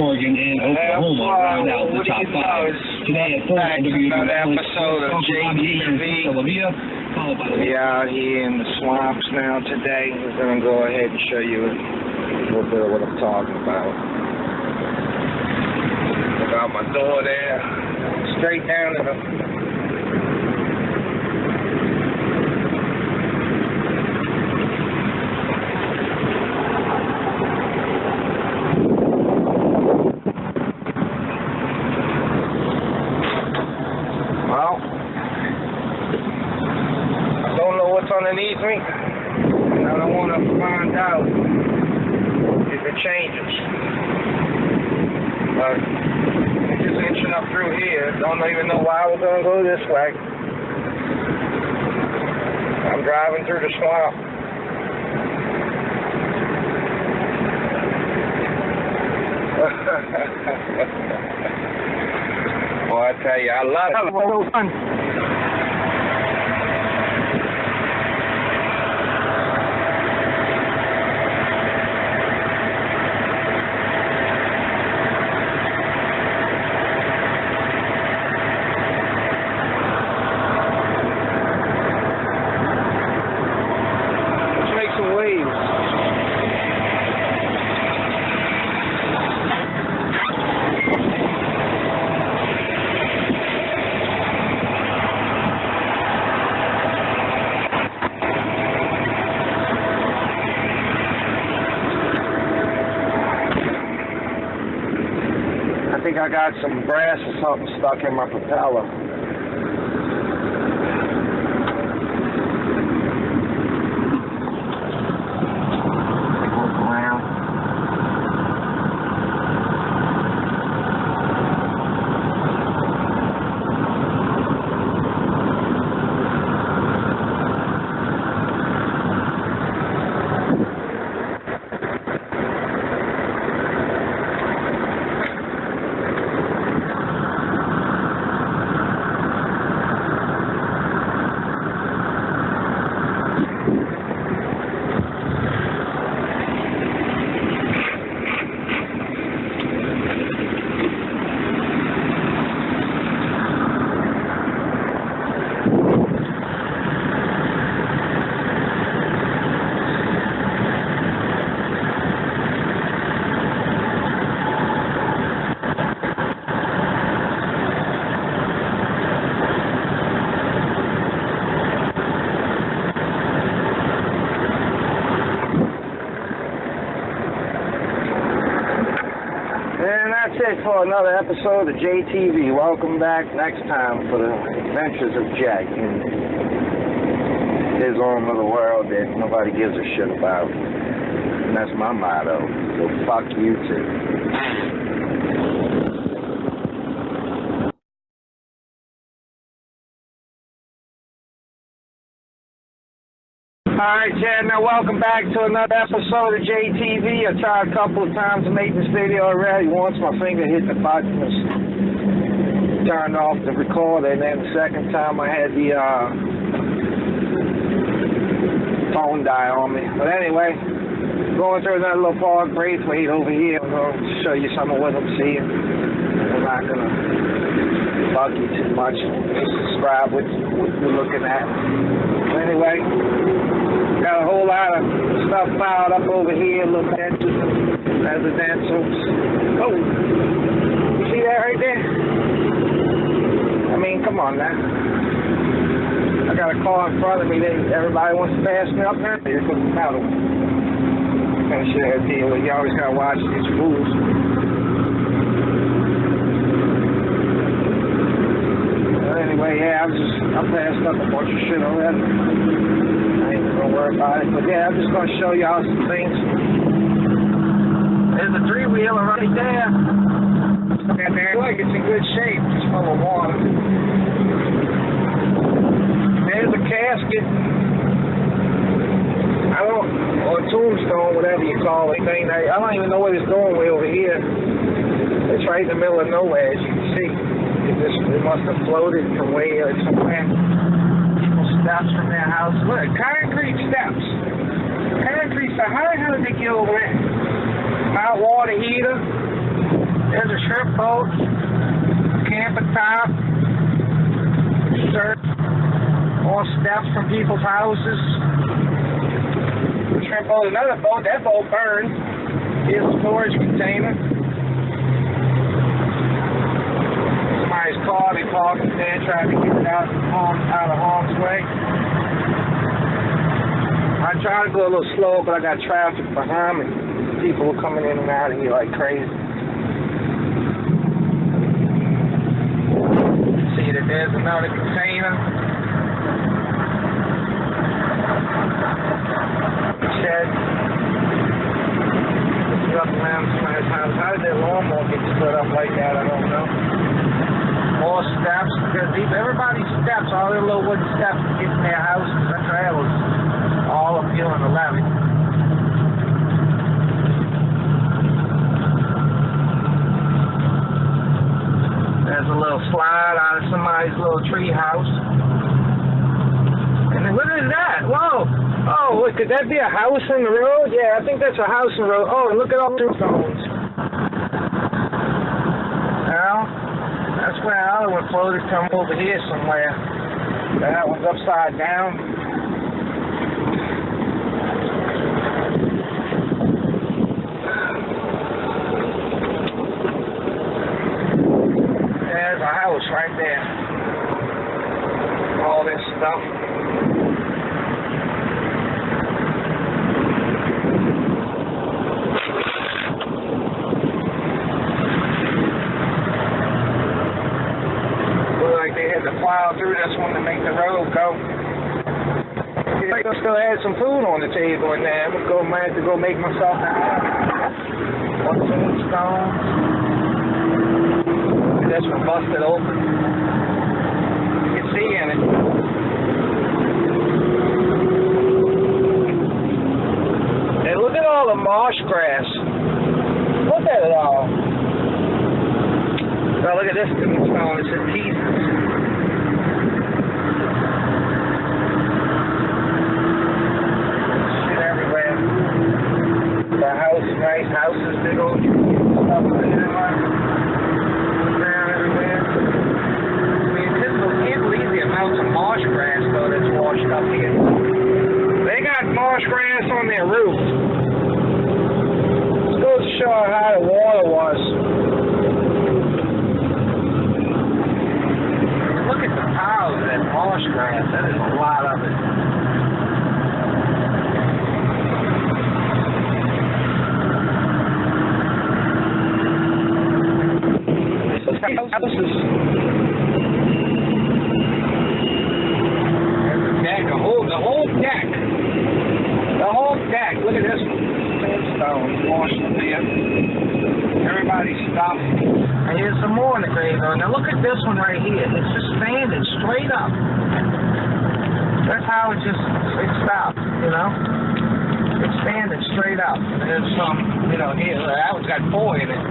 Oregon and Oklahoma round out the top 5. Today at 4, another episode of JTV. We out here in the swamps now today. We're going to go ahead and show you a little bit of what I'm talking about. Look out my door there. Straight down to the... underneath me, and I don't want to find out if it changes. But I'm just inching up through here. Don't even know why we're going to go this way. I'm driving through the swamp. Boy, I tell you, I love it. So fun. I think I got some brass or something stuck in my propeller. That's it for another episode of JTV. Welcome back next time for the adventures of Jack in his own little world that nobody gives a shit about. And that's my motto. So fuck you too. Alright, Chad, now welcome back to another episode of JTV. I tried a couple of times to make this video already. Once my finger hit the button, was turned off the recorder, and then the second time I had the phone die on me. But anyway, going through another little park, Braithwaite over here. I'm going to show you some of what I'm seeing. I'm not going to bug you too much. Just describe what you're looking at. Anyway, got a whole lot of stuff piled up over here, little residentials. Oh, you see that right there? I mean, come on now. I got a car in front of me that everybody wants to pass me up there. Here comes the metal. I'm going to share a deal with you. Always got to watch these rules. Anyway, yeah, I passed up a bunch of shit already. I ain't gonna worry about it. But yeah, I'm just gonna show y'all some things. There's a three-wheeler right there. And there, look, it's in good shape. It's full of water. There's a casket. Or a tombstone, whatever you call it. I don't even know what it's doing way over here. It's right in the middle of nowhere, as you can see. It must have floated from way somewhere. Steps from their house. Look, concrete steps. Concrete steps. How the hell did they get over there? Hot water heater. There's a shrimp boat, camper top, dirt, more steps from people's houses. Shrimp boat, another boat, that boat burned. Here's a storage container. Somebody's car, they parked it there, trying to get it out of harm's way. I tried to go a little slow, but I got traffic behind me. People were coming in and out of here like crazy. See that there's another container. Shed. This is up around somebody's house. How did their lawnmower get split up like that? I don't know. More steps, because everybody's steps, all their little wooden steps to get in their houses and trailers, all up here on the levee. There's a little slide out of somebody's little tree house. And then look at that! Whoa! Oh, look, could that be a house in the road? Yeah, I think that's a house in the road. Oh, and look at all the stones. Now, that's where the other one floated from over here somewhere. That one's upside down. There's a house right there. All this stuff. Plow through this one to make the road go. I still had some food on the table in there. I'm gonna have to go make myself a house. One tombstone. This one busted open. You can see in it. And look at all the marsh grass. Look at it all. Now look at this tombstone. It's in pieces. The house, nice houses, big old stuff everywhere. I mean, can't believe the amounts of marsh grass, though, that's washed up here. They got marsh grass on their roof. This goes to show how high the water was. And look at the piles of that marsh grass. That is a lot of it. Houses. There's the deck, the whole deck. The whole deck. Look at this one. Tombstones washed up there. Everybody's stuff. And here's some more in the graveyard. Now look at this one right here. It's just standing straight up. That's how it stopped, you know? It's standing straight up. There's some, you know, here, that one's got 4 in it.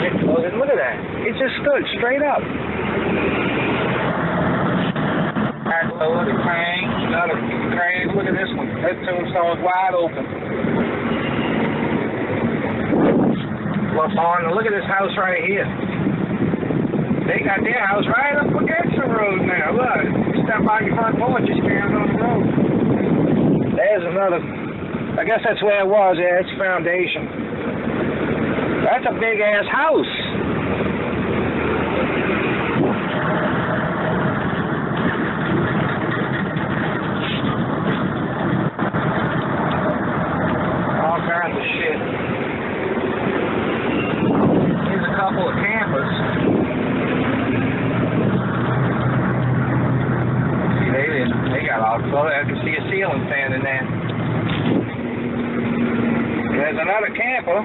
And look at that. It just stood straight up. Another crane. Look at this one. That tombstone's wide open. Look at this house right here. They got their house right up against the road now. Look. You step by your front porch, you stand on the road. There's another. I guess that's where it was. Yeah, it's foundation. That's a big-ass house. All kinds of shit. Here's a couple of campers. See, they got all clothes. I can see a ceiling fan in there. There's another camper.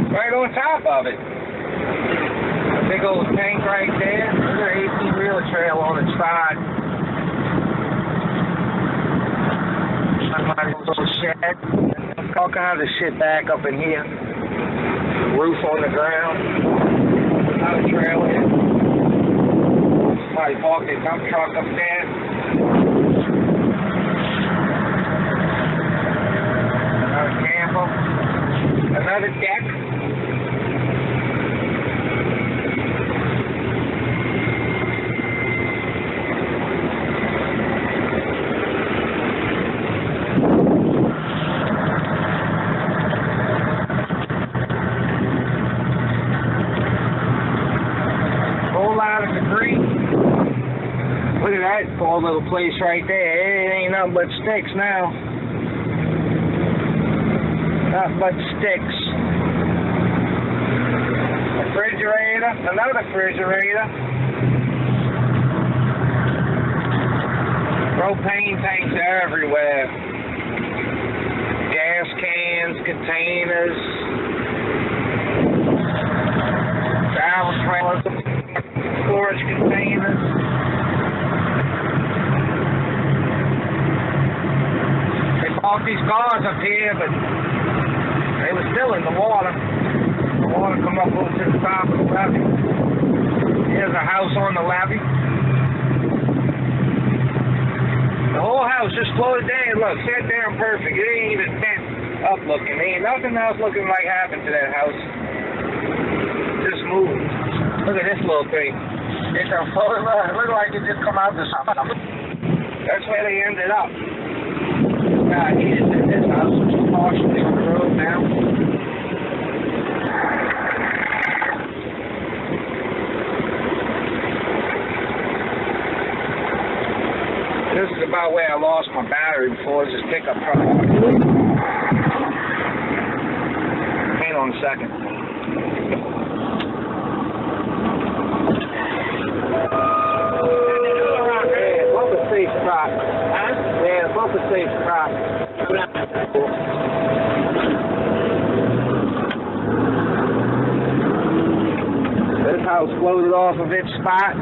Right on top of it. A big old tank right there. There's an 18-wheeler trail on its side. Somebody's little shed. All kinds of shit back up in here. Roof on the ground. Another trail here. Somebody parked their dump truck up there. Another camper. Another deck. small little place right there. It ain't nothing but sticks now. Nothing but sticks. Refrigerator, another refrigerator. Propane tanks everywhere. Gas cans, containers, travel trailers, storage containers. They bought these cars up here, but they were still in the water. The water come up over to the top of the levee. Here's a house on the levee. The whole house just floated down. Look, sat down perfect. It ain't even bent up looking. There ain't nothing else looking like happened to that house. Just moved. Look at this little thing. It's a floating. Look like it just come out to something. That's where they ended up. He is in this house, which is partially on the road now. This is about where I lost my battery before this pickup truck. Hang on a second. Yeah, bumper safe truck. Huh? Yeah, bumper safe truck. This house floated off of its spot.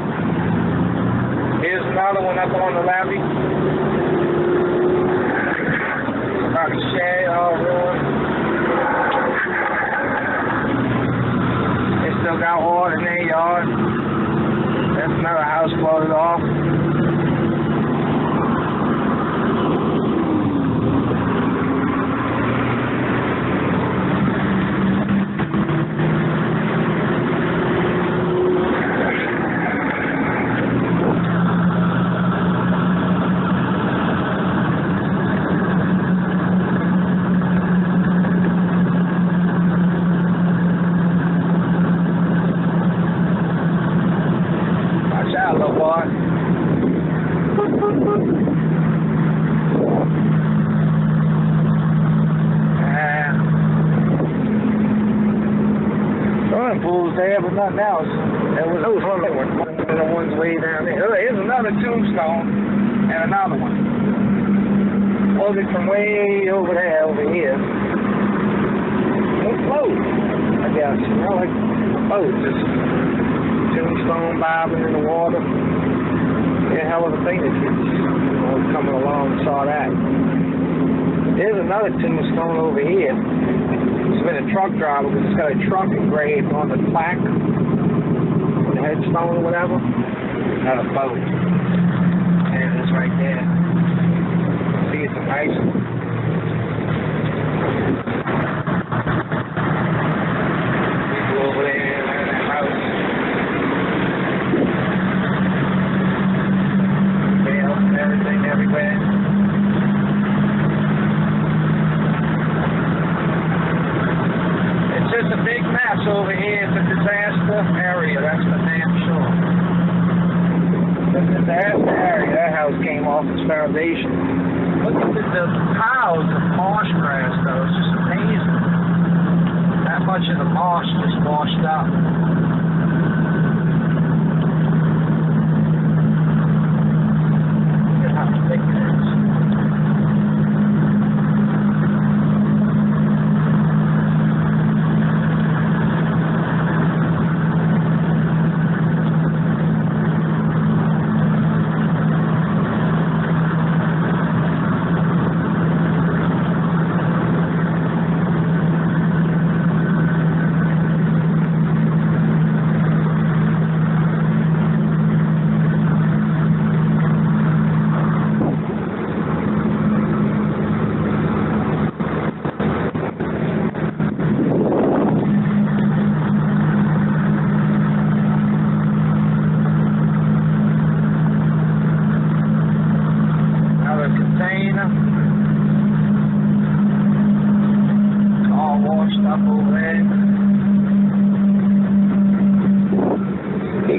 Here's another one up on the levee. About a shed, all ruined. They still got water in their yard. That's another house floated off. There, but nothing else. There was those other ones. One of the ones way down there. Here's another tombstone and another one. Floated from way over there, over here. It floats, I guess. You know, like a boat. Just tombstone bobbing in the water. Yeah, hell of a thing if you coming along and saw that. There's another tombstone over here. It's been a truck driver because it's got a truck engraved on the plaque, the headstone or whatever. Not a boat. And it's right there. See, it's a nice one. People over there in that house. Mail and everything everywhere. It's a big mess over here. It's a disaster area, that's for damn sure. It's a disaster area. That house came off its foundation. Look at the piles of marsh grass, though. It's just amazing. That much of the marsh just washed up. Look at how thick it is.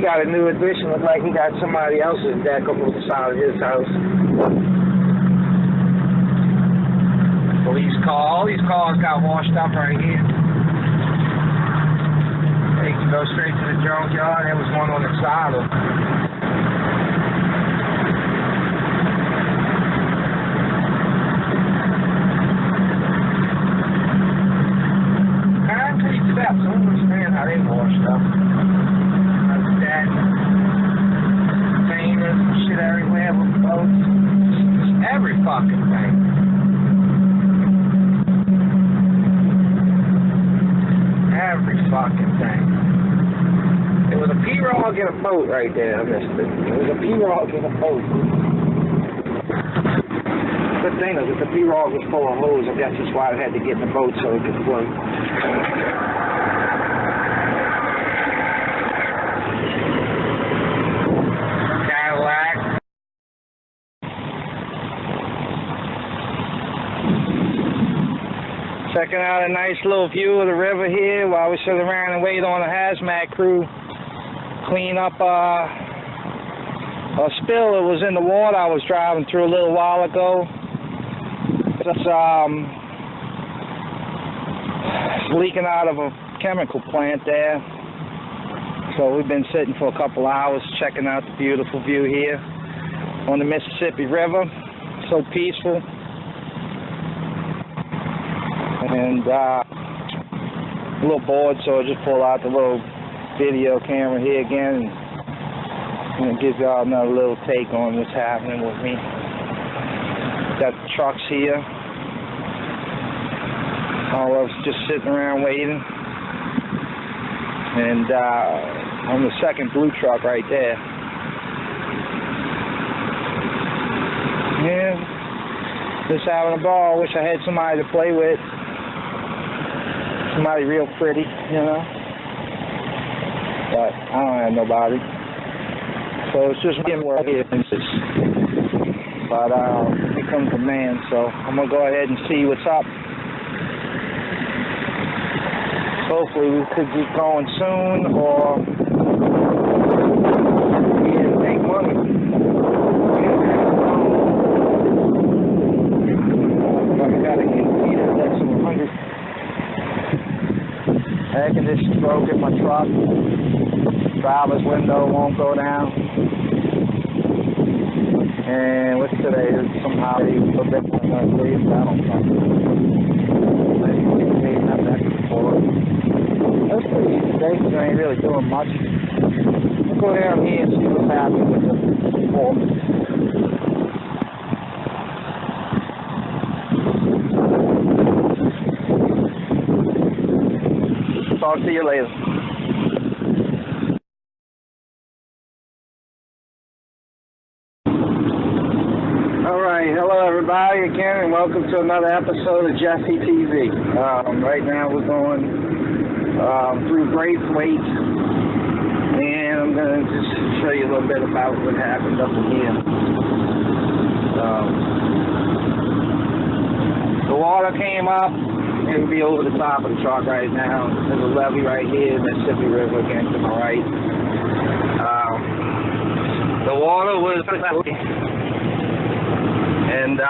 got a new addition. Looks like he got somebody else's deck up on the side of his house. Police call. All these cars got washed up right here. They can go straight to the junkyard. There was one on the side of it. I don't understand how they washed up. That's that. Containers and shit everywhere with boats. Just every fucking thing. Every fucking thing. There was a P-Rog in a boat right there. I missed it. There was a P-Rog in a boat. Good thing is that the P-Rog was full of hose. I guess that's why it had to get in the boat so it could float. Checking out a nice little view of the river here while we sit around and wait on a hazmat crew clean up a spill that was in the water I was driving through a little while ago. It's leaking out of a chemical plant there. So we've been sitting for a couple hours checking out the beautiful view here on the Mississippi River. So peaceful. And a little bored, so I just pull out the little video camera here again and it gives y'all another little take on what's happening with me. Got the trucks here. All of us just sitting around waiting. And on the second blue truck right there. Yeah, just having a ball. Wish I had somebody to play with. Somebody real pretty, you know. But I don't have nobody. So it's just me where it is. But here comes the man, so I'm gonna go ahead and see what's up. Hopefully we could get going soon, or we didn't take money. But we gotta get Peter that's 100. Air conditioner's broken, my truck. Driver's window won't go down. And what's today? Somehow they put that on my face. I don't know. Maybe not that before. That's pretty easy today because I ain't really doing much. I'll go down here and see what's happening with the performance. Talk to you later. Alright, hello everybody again and welcome to another episode of Jesse TV. Right now we're going through Braithwaite and I'm going to just show you a little bit about what happened up in here. The water came up. It'll be over the top of the truck right now. There's a levee right here, Mississippi River again to my right. The water was, and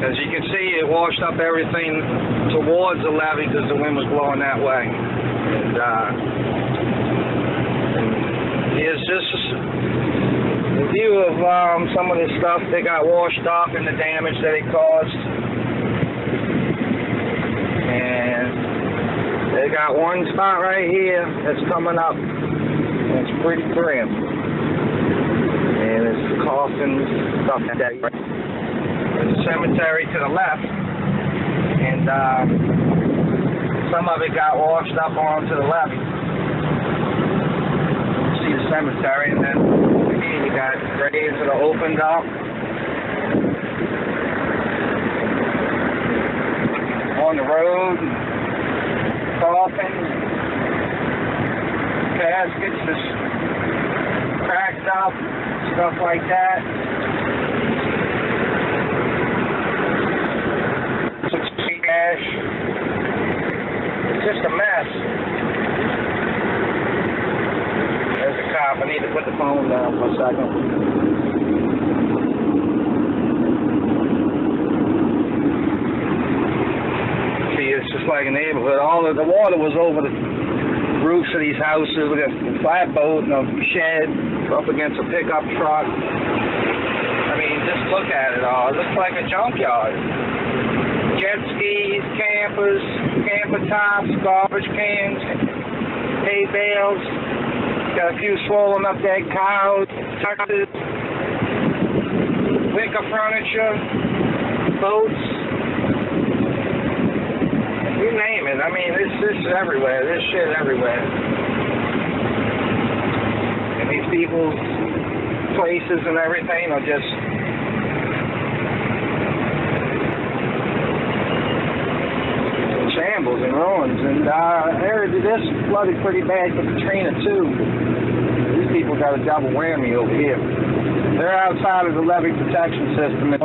as you can see, it washed up everything towards the levee because the wind was blowing that way. And here's just a view of some of the stuff that got washed up and the damage that it caused. And they got one spot right here that's coming up. It's pretty grim. And it's coffins, stuff like that. There's a cemetery to the left. And some of it got washed up onto the left. You see the cemetery, and then you got graves that are opened up. On the road, coffins, caskets just cracked up, stuff like that. Cash. It's just a mess. put the phone down for a second. See, it's just like a neighborhood. All of the water was over the roofs of these houses. Look at a flatboat and a shed up against a pickup truck. I mean, just look at it all. It looks like a junkyard. Jet skis, campers, camper tops, garbage cans, hay bales. Got a few swollen up dead cows, tuxes, wicker furniture, boats. You name it. I mean, this is everywhere. This shit everywhere. And these people's places and everything are just shambles and ruins. And I heard this flooded pretty bad with Katrina too. These people got a double whammy over here. They're outside of the levee protection system.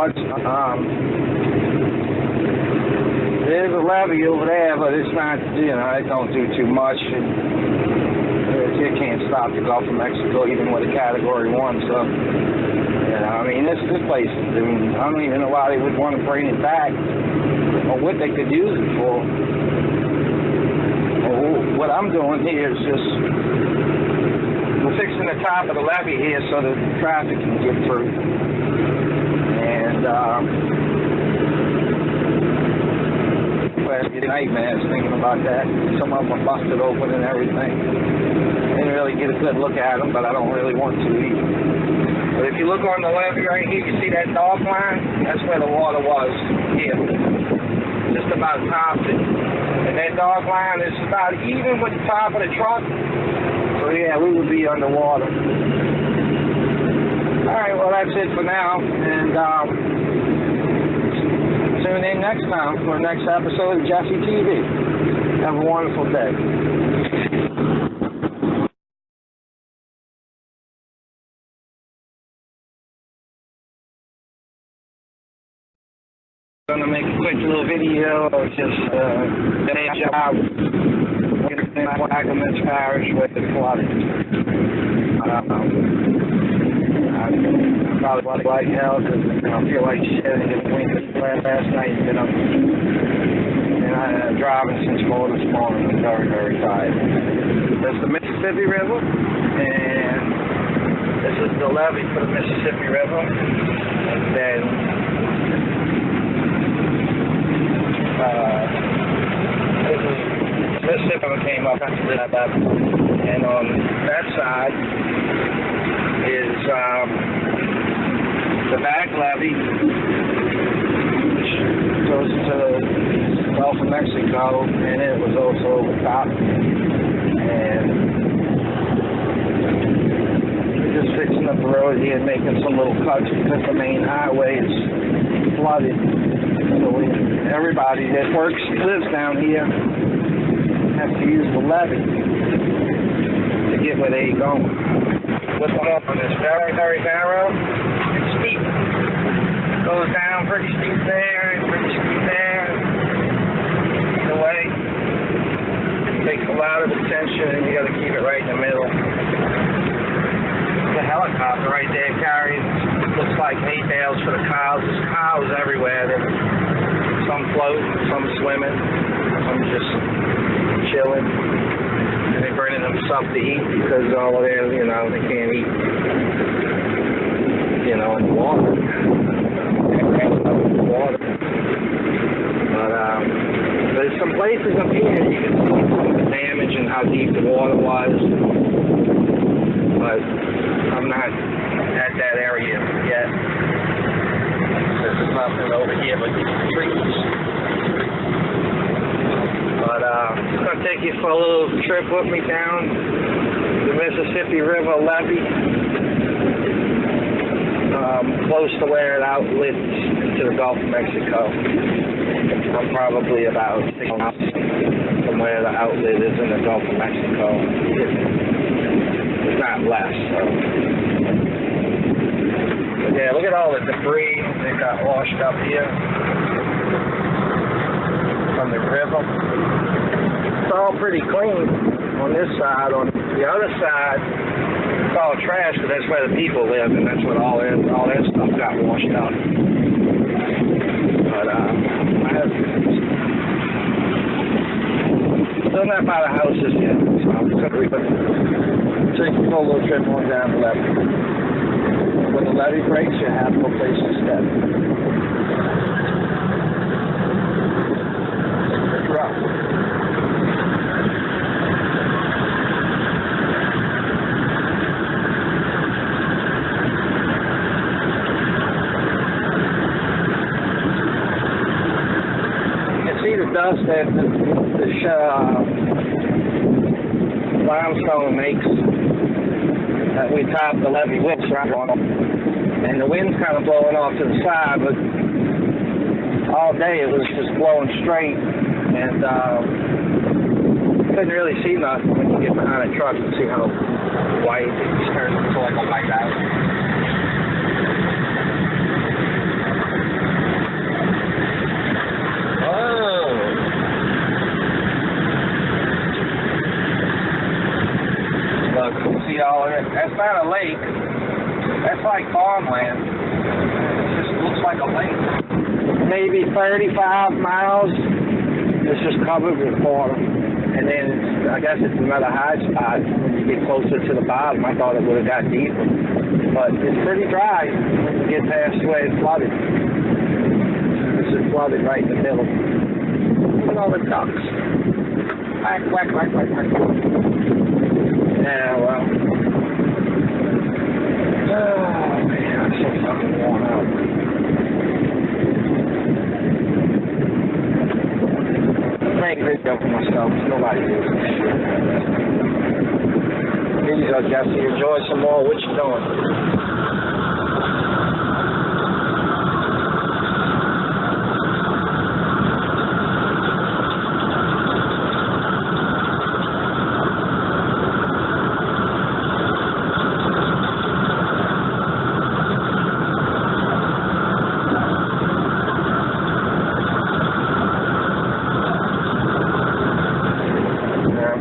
There's a levee over there, but it's not, you know, it don't do too much. It can't stop the Gulf of Mexico even with a Category 1, so, you know, I mean, this place, I don't even know why they would want to bring it back, or what they could use it for. What I'm doing here is just, we're fixing the top of the levee here so the traffic can get through. And, nightmares thinking about that. Some of them are busted open and everything. Didn't really get a good look at them, but I don't really want to either. But if you look on the levee right here, you see that dark line? That's where the water was here. Just about topped it. And that dark line is about even with the top of the truck. So yeah, we would be underwater. Alright, well that's it for now. And tune in next time for the next episode of Jesse TV. Have a wonderful day. I'm going to make a quick little video of just day job in Waggaman's Parish with the flooding. I probably like hell because I feel like shit and get winked last night. You know, and I'm driving since 4 this morning. I'm very, very tired. That's the Mississippi River, and this is the levee for the Mississippi River. And then this is Mississippi came up after that, and on that side is the back levee, which goes to the Gulf of Mexico, and it was also over top. And we're just fixing up the road here and making some little cuts because the main highway is flooded. So everybody that lives down here has to use the levee to get where they're going. What's going on is very, very narrow and steep. It goes down pretty steep there and pretty steep there. Either way, it takes a lot of attention and you got to keep it right in the middle. The helicopter right there carries, looks like hay bales for the cows. There's cows everywhere. Some float, some swimming, some just chilling. And they're bringing them stuff to eat because all of them, you know, they can't eat, you know, in the water. But there's some places up here you can see some of the damage and how deep the water was. But I'm not at that area yet. There's nothing over here but trees. But I'm going to take you for a little trip with me down the Mississippi River levee, close to where it outlets into the Gulf of Mexico. I'm probably about 6 miles from where the outlet is in the Gulf of Mexico. It's not less. So. But yeah, look at all the debris that got washed up here from the river. It's all pretty clean on this side. On the other side, call it trash because that's where the people live, and that's what all that stuff got washed out. But I have still not by the houses yet, so I'm going to take a little trip on down the levee. When the levee breaks, you have no place to step. Drop. Dust that the limestone makes that we top the levee with, and the wind's kind of blowing off to the side, but all day it was just blowing straight, and couldn't really see nothing when you get behind a truck and see how white it turns into like a white out. See all of it. That's not a lake. That's like farmland. It just looks like a lake. Maybe 35 miles. It's just covered with water. And then I guess it's another high spot when you get closer to the bottom. I thought it would have got deeper. But it's pretty dry when you get past where it's flooded. This is flooded right in the middle. Look at all the ducks. Whack, whack, whack, whack, whack. Yeah, well. Oh, man, I'm so fucking worn out. Make a video for myself. Nobody uses this shit. Here you go, Jesse. Enjoy some more. What you doing?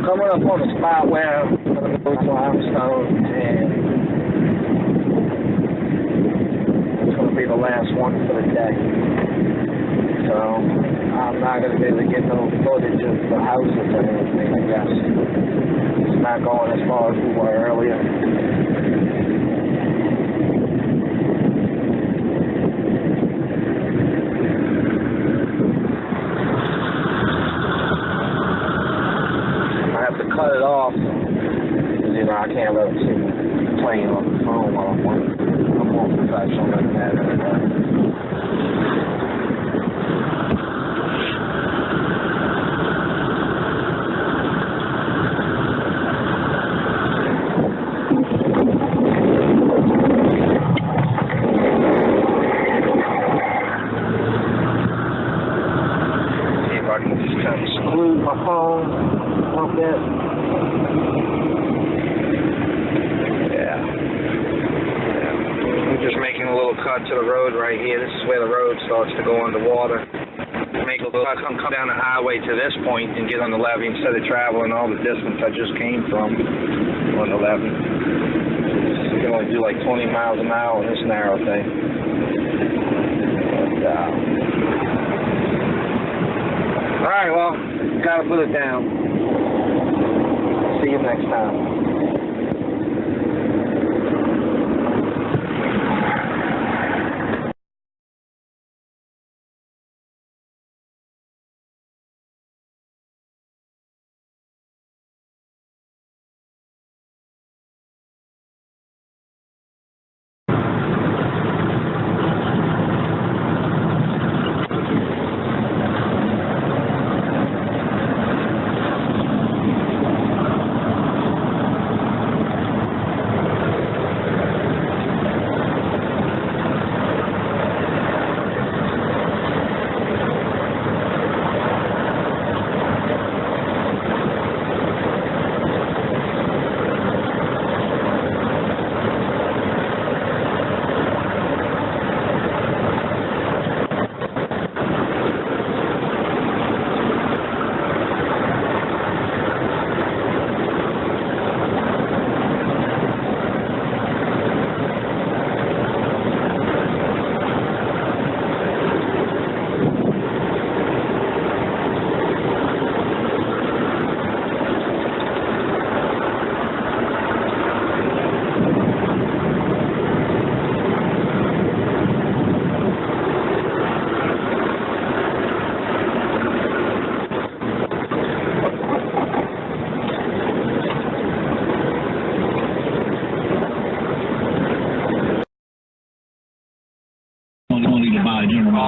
Coming up on the spot where I'm going to go to limestone, and it's going to be the last one for the day. So I'm not going to be able to get no footage of the houses or anything, I guess. It's not going as far as we were earlier. Cut it off, because, you know, I can't let them see me playing on the phone while I'm working. I'm more professional than that anyway. See if I can just kind of screw my phone up there. Just making a little cut to the road right here. This is where the road starts to go underwater. Make a little come down the highway to this point and get on the levee instead of traveling all the distance I just came from on the levee. You can only do like 20 miles an hour on this narrow thing. But, alright, well, gotta put it down. See you next time.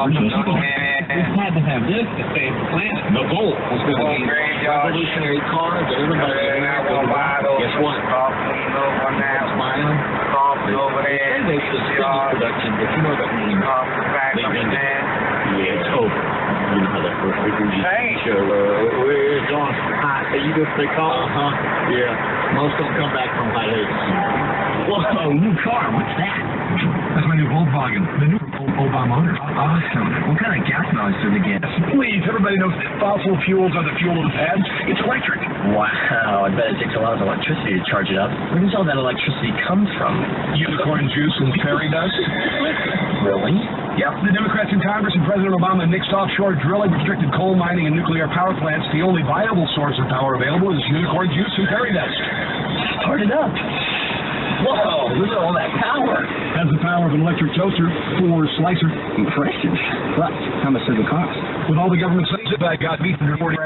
We've had to have this to save the planet. The goal was going to be a revolutionary car that everybody guess what? Smiling. They say they suspended production, but you know what that means. Yeah, it's over. You know how that works. We can just show, where's John? Hi, you just say call? Yeah. Most of them come back from hiatus. Whoa, new car. What's that? That's my new Volkswagen. The new Obama motor. Awesome. What kind of gas mileage do they get? Please, everybody knows fossil fuels are the fuel of the past. It's electric. Wow, I bet it takes a lot of electricity to charge it up. Where does all that electricity come from? Unicorn juice and fairy dust. Really? Yep, the Democrats in Congress and President Obama nixed offshore drilling, restricted coal mining and nuclear power plants. The only viable source of power available is unicorn juice and fairy dust. Start it up. Whoa, look at all that power. Has the power of an electric toaster or slicer. Impressive. But how much does it cost? With all the government subsidies, I got me under $40,000.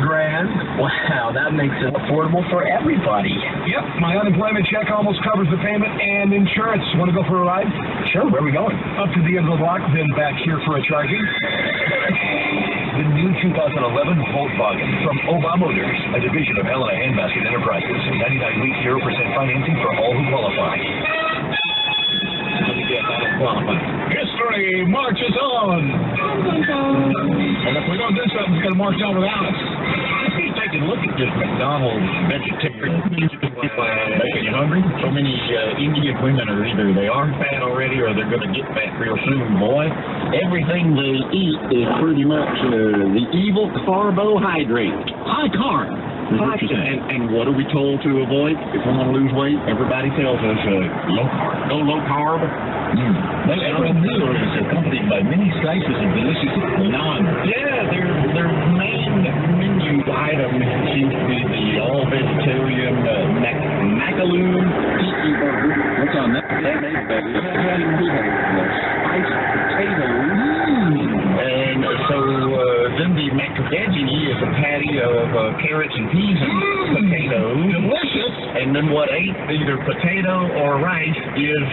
Wow, that makes it affordable for everybody. Yep, my unemployment check almost covers the payment and insurance. Want to go for a ride? Sure, where are we going? Up to the end of the block, then back here for a charging. The new 2011 Volkswagen from Obama Motors, a division of Helena Handbasket Enterprises. 99-week 0% financing for all who qualify. History marches on. And if we don't do something, it's going to march on without us. Take a look at this McDonald's vegetarian. Making you hungry? So many Indian women are either they are fat already or they're going to get fat real soon, boy. Everything they eat is pretty much the evil carbohydrate. High carb. And what are we told to avoid if we want to lose weight? Everybody tells us low carb. No low carb. Every meal is accompanied by many slices of delicious naan. Yeah, their main menu item seems to be the all-vegetarian Macaloo tiki burger. What's on that? Spiced potatoes. And so then the macadamia is a patty of carrots and peas and potatoes. Delicious. And then what ate either potato or rice is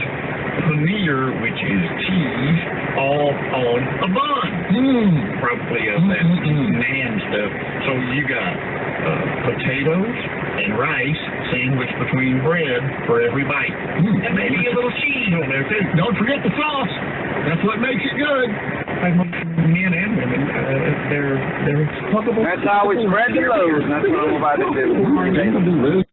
paneer, which is cheese, all on a bun. Probably of that man stuff. So you got potatoes and rice sandwiched between bread for every bite. And maybe a little cheese on there too. Don't forget the sauce. That's what makes it good. Men and women, they're fuckable. That's how we spread the load. That's what I'm about to do.